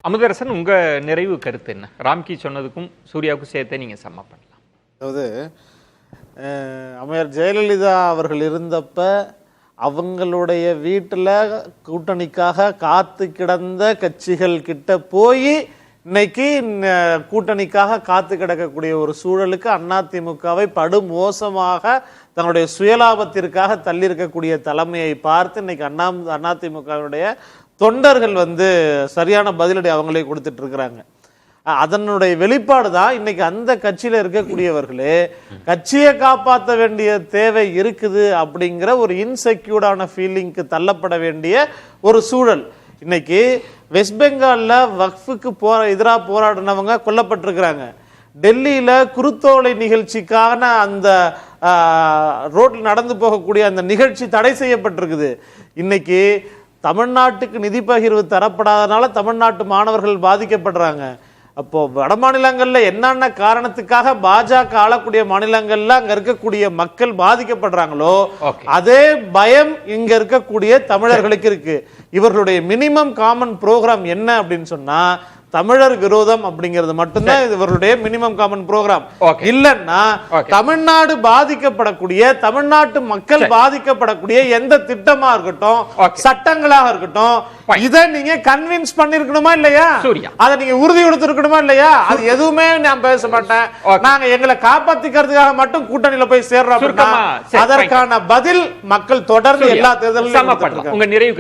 அமுதரசன், உங்க நிறைவு கருத்து என்ன? ராம்கி சொன்னதுக்கும் சூர்யாவுக்கும் சேர்த்து நீங்க சம்ம பண்ணலாம். அதாவது அம்மையார் ஜெயலலிதா அவர்கள் இருந்தப்ப அவங்களுடைய வீட்டில் கூட்டணிக்காக காத்து கிடந்த கட்சிகள் கிட்ட போய் இன்னைக்கு கூட்டணிக்காக காத்து கிடக்கக்கூடிய ஒரு சூழலுக்கு அதிமுகவை படுமோசமாக தன்னுடைய சுயலாபத்திற்காக தள்ளியிருக்கக்கூடிய தலைமையை பார்த்து இன்னைக்கு அதிமுகவுடைய தொண்டர்கள் சரியான பதிலடி அவங்களே கொடுத்துட்டு இருக்கிறாங்க. அதனுடைய வெளிப்பாடு தான் இன்னைக்கு அந்த கட்சியில இருக்கக்கூடியவர்களே கட்சியை காப்பாற்ற வேண்டிய தேவை இருக்குது அப்படிங்கிற ஒரு இன்செக்யூர்டான ஃபீலிங்க்கு தள்ளப்பட வேண்டிய ஒரு சூழல். இன்னைக்கு வெஸ்ட் பெங்கால்ல வக்ஃபுக்கு எதிராக போராடினவங்க கொல்லப்பட்டிருக்கிறாங்க. டெல்லியில குருத்தோலை நிகழ்ச்சிக்கான அந்த ரோட்ல நடந்து போகக்கூடிய அந்த நிகழ்ச்சி தடை செய்யப்பட்டிருக்குது. இன்னைக்கு தமிழ்நாட்டுக்கு நிதி பகிர்வு தரப்படாதனால தமிழ்நாட்டு மாணவர்கள் பாதிக்கப்படுறாங்க. அப்போ வட மாநிலங்கள்ல என்னென்ன காரணத்துக்காக பாஜக ஆளக்கூடிய மாநிலங்கள்ல அங்க இருக்கக்கூடிய மக்கள் பாதிக்கப்படுறாங்களோ அதே பயம் இங்க இருக்கக்கூடிய தமிழர்களுக்கு இருக்கு. இவர்களுடைய மினிமம் காமன் ப்ரோக்ராம் என்ன அப்படின்னு சொன்னா தமிழர் விரோதம் அப்படிங்கிறது மட்டும்தான் இவருடைய மினிமம் காமன் ப்ரோக்ராம். இல்லன்னா தமிழ்நாடு பாதிக்கப்படக்கூடிய தமிழ்நாட்டு மக்கள் பாதிக்கப்படக்கூடிய எந்த திட்டமா இருக்கட்டும் சட்டங்களாக இருக்கட்டும் இதை நீங்க கன்வின்ஸ் பண்ணிருக்கணுமா இல்லையா? அதை நீங்க உறுதி கொடுத்திருக்கணுமா இல்லையா? அது எதுவுமே நான் பேச மாட்டேன். நாங்க எங்களை காப்பாத்திக்கிறதுக்காக மட்டும் கூட்டணியில போய் சேர்றோம். அதற்கான பதில் மக்கள் தொடர்ந்து எல்லா தேர்தலும்